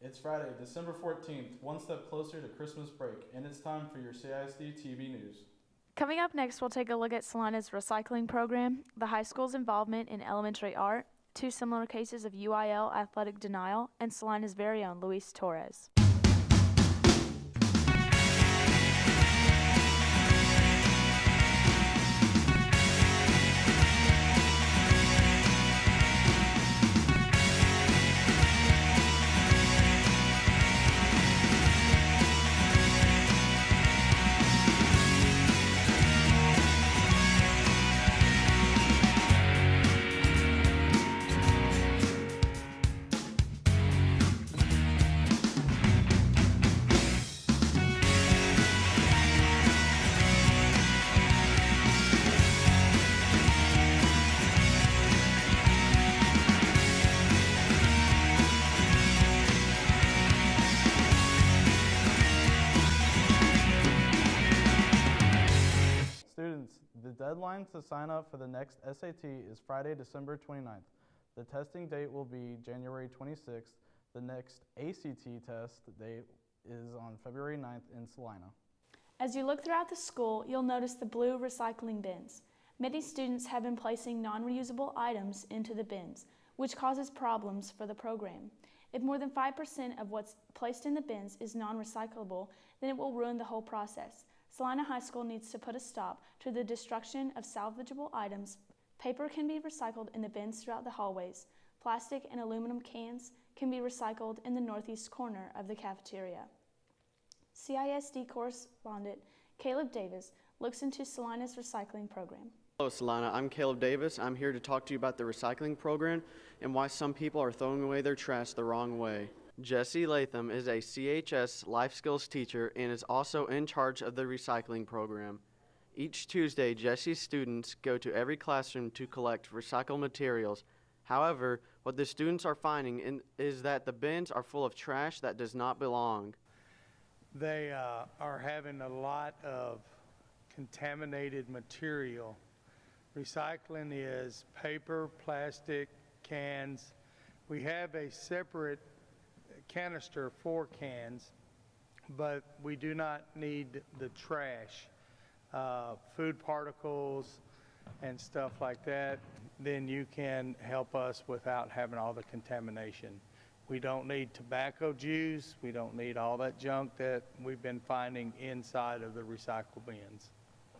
It's Friday, December 14th, one step closer to Christmas break, and it's time for your CISD-TV news. Coming up next, we'll take a look at Salina's recycling program, the high school's involvement in elementary art, 2 similar cases of UIL athletic denial, and Salina's very own Luis Torres. Students, the deadline to sign up for the next SAT is Friday, December 29th. The testing date will be January 26th. The next ACT test date is on February 9th in Salina. As you look throughout the school, you'll notice the blue recycling bins. Many students have been placing non-reusable items into the bins, which causes problems for the program. If more than 5% of what's placed in the bins is non-recyclable, then it will ruin the whole process. Salina High School needs to put a stop to the destruction of salvageable items. Paper can be recycled in the bins throughout the hallways. Plastic and aluminum cans can be recycled in the northeast corner of the cafeteria. CISD correspondent Caleb Davis looks into Salina's recycling program. Hello Salina, I'm Caleb Davis. I'm here to talk to you about the recycling program and why some people are throwing away their trash the wrong way. Jesse Latham is a CHS life skills teacher and is also in charge of the recycling program. Each Tuesday, Jesse's students go to every classroom to collect recycled materials. However, what the students are finding is that the bins are full of trash that does not belong. They are having a lot of contaminated material. Recycling is paper, plastic, cans. We have a separate canister for cans, but we do not need the trash, food particles and stuff like that. Then you can help us without having all the contamination. We don't need tobacco juice. We don't need all that junk that we've been finding inside of the recycle bins.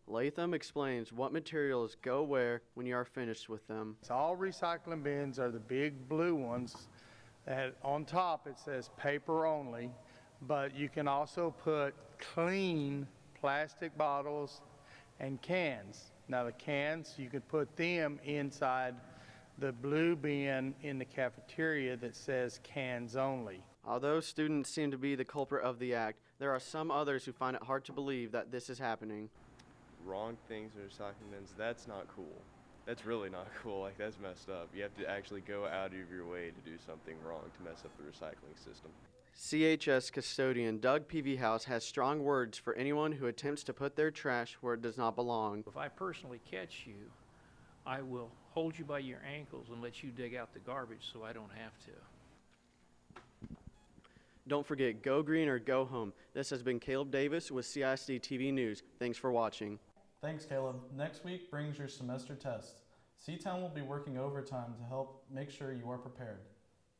Latham explains what materials go where when you are finished with them. So all recycling bins are the big blue ones that on top it says paper only, but you can also put clean plastic bottles and cans. Now the cans, you could put them inside the blue bin in the cafeteria that says cans only. Although students seem to be the culprit of the act, there are some others who find it hard to believe that this is happening. Wrong things in recycling bins, that's not cool. That's really not cool. Like, that's messed up. You have to actually go out of your way to do something wrong to mess up the recycling system. CHS custodian Doug Peavyhouse has strong words for anyone who attempts to put their trash where it does not belong. If I personally catch you, I will hold you by your ankles and let you dig out the garbage so I don't have to. Don't forget, go green or go home. This has been Caleb Davis with CISD-TV News. Thanks for watching. Thanks, Caleb. Next week brings your semester test. C-Town will be working overtime to help make sure you are prepared.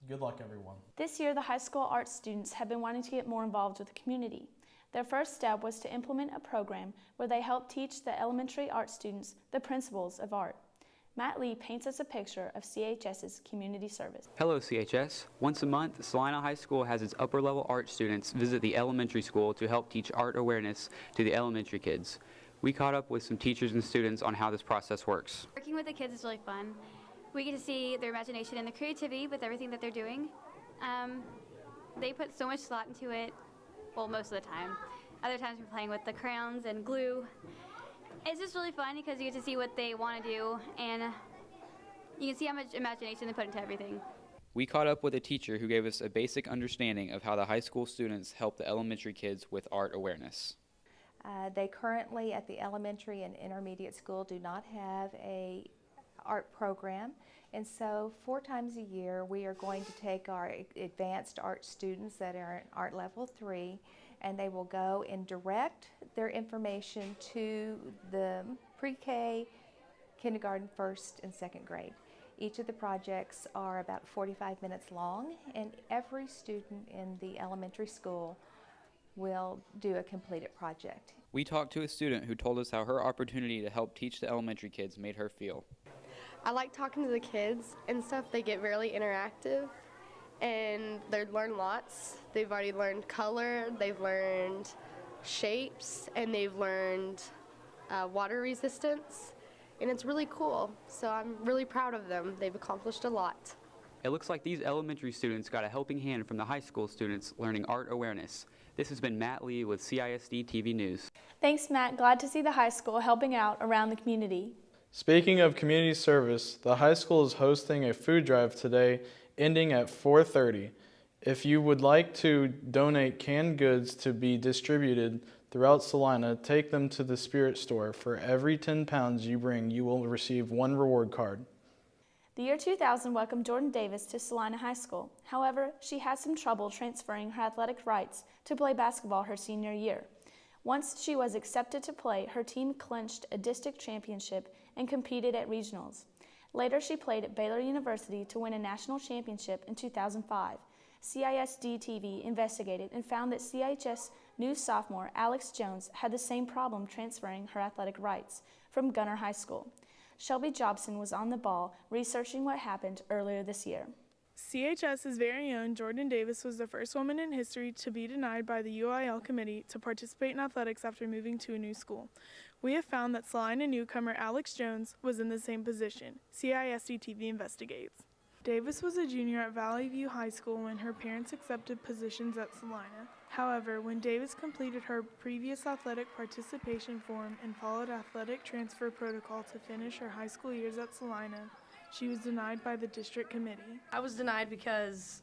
Good luck, everyone. This year, the high school art students have been wanting to get more involved with the community. Their first step was to implement a program where they help teach the elementary art students the principles of art. Matt Lee paints us a picture of CHS's community service. Hello CHS. Once a month, Salina High School has its upper-level art students visit the elementary school to help teach art awareness to the elementary kids. We caught up with some teachers and students on how this process works. Working with the kids is really fun. We get to see their imagination and their creativity with everything that they're doing. They put so much thought into it, well, most of the time. Other times we're playing with the crayons and glue. It's just really fun because you get to see what they want to do, and you can see how much imagination they put into everything. We caught up with a teacher who gave us a basic understanding of how the high school students help the elementary kids with art awareness. They currently at the elementary and intermediate school do not have a art program, And so 4 times a year, we are going to take our advanced art students that are in art level 3, and they will go and direct their information to the pre-K, kindergarten, 1st, and 2nd grade. Each of the projects are about 45 minutes long, and every student in the elementary school will do a completed project. We talked to a student who told us how her opportunity to help teach the elementary kids made her feel. I like talking to the kids and stuff. They get really interactive and they learn lots. They've already learned color, they've learned shapes, and they've learned water resistance. And it's really cool. So I'm really proud of them. They've accomplished a lot. It looks like these elementary students got a helping hand from the high school students learning art awareness. This has been Matt Lee with CISD-TV News. Thanks, Matt. Glad to see the high school helping out around the community. Speaking of community service, the high school is hosting a food drive today ending at 4:30. If you would like to donate canned goods to be distributed throughout Salina, take them to the Spirit Store. For every 10 pounds you bring, you will receive 1 reward card. The year 2000 welcomed Jordan Davis to Salina High School. However, she had some trouble transferring her athletic rights to play basketball her senior year. Once she was accepted to play, her team clinched a district championship and competed at regionals. Later, she played at Baylor University to win a national championship in 2005. CISD-TV investigated and found that CHS new sophomore Alex Jones had the same problem transferring her athletic rights from Gunner High School. Shelby Jobson was on the ball researching what happened earlier this year. CHS's very own Jordan Davis was the first woman in history to be denied by the UIL committee to participate in athletics after moving to a new school. We have found that Salina newcomer Alex Jones was in the same position. CISD-TV investigates. Davis was a junior at Valley View High School when her parents accepted positions at Salina. However, when Davis completed her previous athletic participation form and followed athletic transfer protocol to finish her high school years at Salina, she was denied by the district committee. I was denied because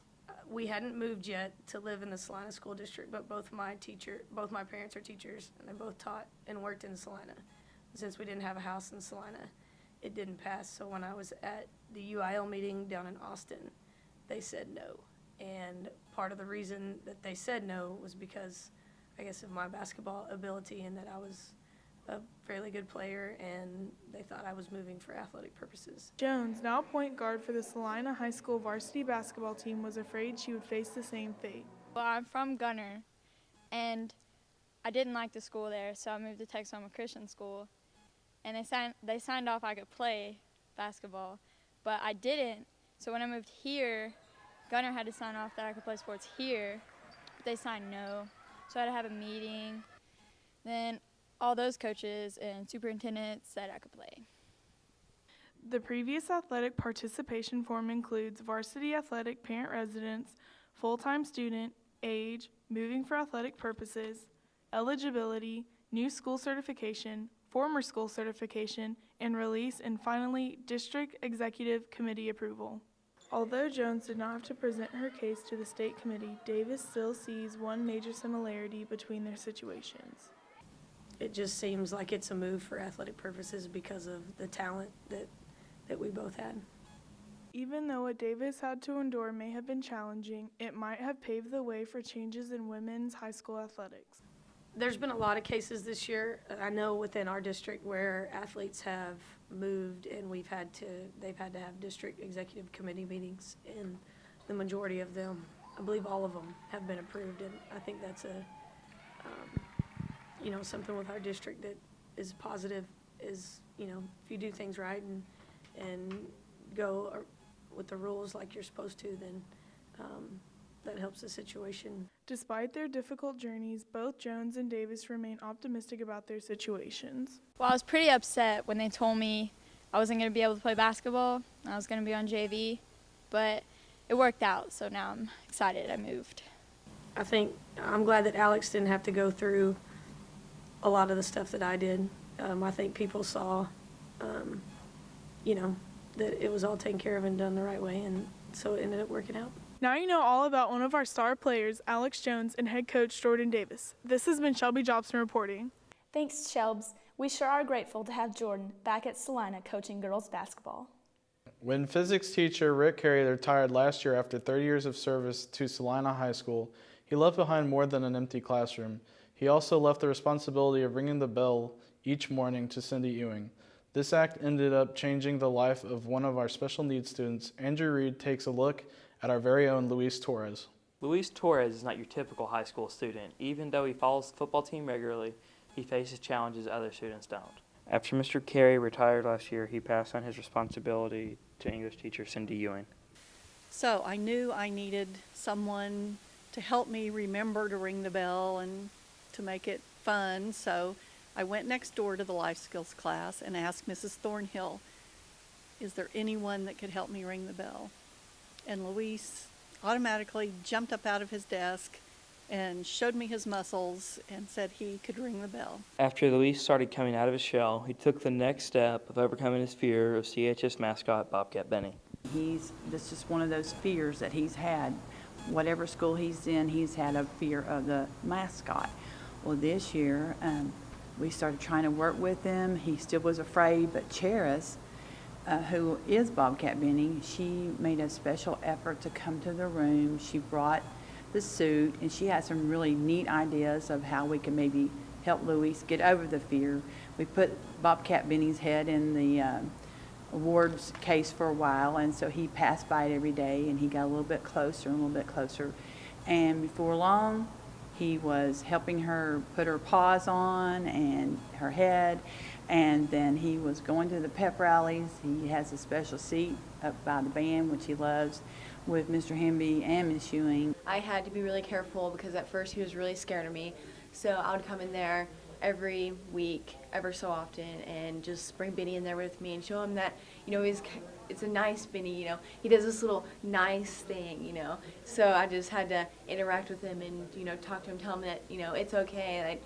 we hadn't moved yet to live in the Salina School District, but both my parents are teachers, and they both taught and worked in Salina. Since we didn't have a house in Salina, it didn't pass. So when I was at the UIL meeting down in Austin, they said no. And part of the reason that they said no was because, I guess, of my basketball ability and that I was a fairly good player, and they thought I was moving for athletic purposes. Jones, now point guard for the Salina High School varsity basketball team, was afraid she would face the same fate. Well, I'm from Gunner, and I didn't like the school there, so I moved to Texoma Christian School, and they signed off I could play basketball, but I didn't. So when I moved here, Gunner had to sign off that I could play sports here, but they signed no. So I had to have a meeting. Then all those coaches and superintendents said I could play. The previous athletic participation form includes varsity athletic parent residence, full-time student, age, moving for athletic purposes, eligibility, new school certification, former school certification, and release, and finally, district executive committee approval. Although Jones did not have to present her case to the state committee, Davis still sees one major similarity between their situations. It just seems like it's a move for athletic purposes because of the talent that we both had. Even though what Davis had to endure may have been challenging, it might have paved the way for changes in women's high school athletics. There's been a lot of cases this year, I know, within our district where athletes have moved and they've had to have district executive committee meetings, and the majority of them, I believe all of them, have been approved, and I think that's something with our district that is positive is, if you do things right and go with the rules like you're supposed to, then that helps the situation. Despite their difficult journeys, both Jones and Davis remain optimistic about their situations. Well, I was pretty upset when they told me I wasn't going to be able to play basketball. I was going to be on JV, but it worked out, so now I'm excited I moved. I'm glad that Alex didn't have to go through a lot of the stuff that I did. I think people saw, that it was all taken care of and done the right way, and so it ended up working out. Now you know all about one of our star players, Alex Jones, and head coach Jordan Davis. This has been Shelby Jobson reporting. Thanks, Shelbs. We sure are grateful to have Jordan back at Salina coaching girls basketball. When physics teacher Rick Carey retired last year after 30 years of service to Salina High School, he left behind more than an empty classroom. He also left the responsibility of ringing the bell each morning to Cindy Ewing. This act ended up changing the life of one of our special needs students. Andrew Reed takes a look at our very own Luis Torres. Luis Torres is not your typical high school student. Even though he follows the football team regularly, he faces challenges other students don't. After Mr. Carey retired last year, he passed on his responsibility to English teacher Cindy Ewing. So I knew I needed someone to help me remember to ring the bell and to make it fun. So I went next door to the life skills class and asked Mrs. Thornhill, is there anyone that could help me ring the bell? And Luis automatically jumped up out of his desk and showed me his muscles and said he could ring the bell. After Luis started coming out of his shell, he took the next step of overcoming his fear of CHS mascot Bobcat Benny. That's just one of those fears that he's had. Whatever school he's in, he's had a fear of the mascot. Well, this year, we started trying to work with him. He still was afraid, but Torres, who is Bobcat Benny, she made a special effort to come to the room. She brought the suit, and she had some really neat ideas of how we could maybe help Luis get over the fear. We put Bobcat Benny's head in the awards case for a while, and so he passed by it every day, and he got a little bit closer and a little bit closer. And before long, he was helping her put her paws on and her head, and then he was going to the pep rallies. He has a special seat up by the band, which he loves, with Mr. Hemby and Ms. Ewing. I had to be really careful because at first he was really scared of me. So I would come in there every week, ever so often, and just bring Benny in there with me and show him that, it's a nice Benny, he does this little nice thing, So I just had to interact with him and, talk to him, tell him that, it's okay,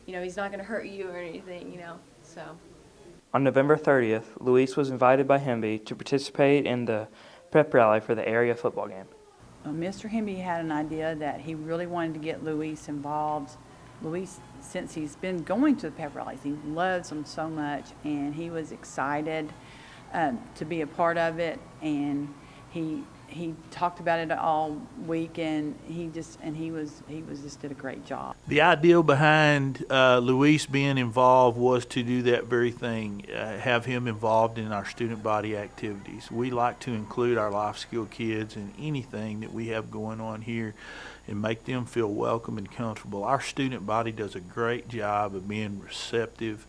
that, he's not gonna hurt you or anything, so. On November 30th, Luis was invited by Hemby to participate in the prep rally for the area football game. Mr. Hemby had an idea that he really wanted to get Luis involved. Luis, since he's been going to the pep rallies, he loves them so much, and he was excited to be a part of it, and he talked about it all week, and he just did a great job. The idea behind Luis being involved was to do that very thing, have him involved in our student body activities. We like to include our life skill kids in anything that we have going on here and make them feel welcome and comfortable. Our student body does a great job of being receptive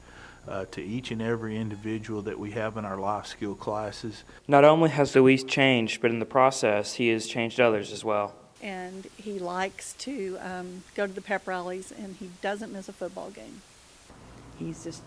to each and every individual that we have in our life skill classes. Not only has Luis changed, but in the process, he has changed others as well. And he likes to go to the pep rallies, and he doesn't miss a football game. He's just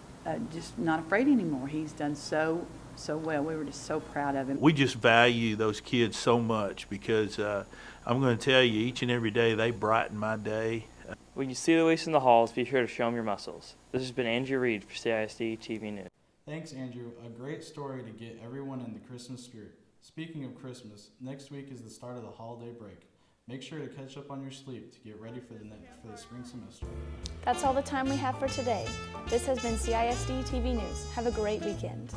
not afraid anymore. He's done so well. We were just so proud of him. We just value those kids so much because I'm going to tell you, each and every day they brighten my day. When you see Luis in the halls, be sure to show him your muscles. This has been Andrew Reed for CISD-TV News. Thanks, Andrew. A great story to get everyone in the Christmas spirit. Speaking of Christmas, next week is the start of the holiday break. Make sure to catch up on your sleep to get ready for the spring semester. That's all the time we have for today. This has been CISD-TV News. Have a great weekend.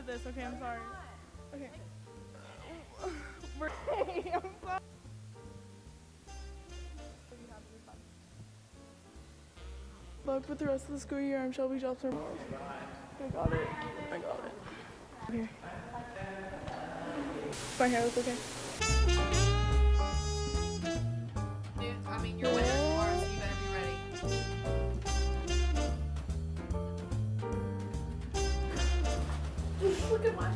This. Okay, I'm sorry. Okay. I'm sorry. Luck with the rest of the school year. I'm Shelby Jobson. I got it. Okay. My hair looks okay. Dude, you're winning tomorrow, so you better be ready. Look at my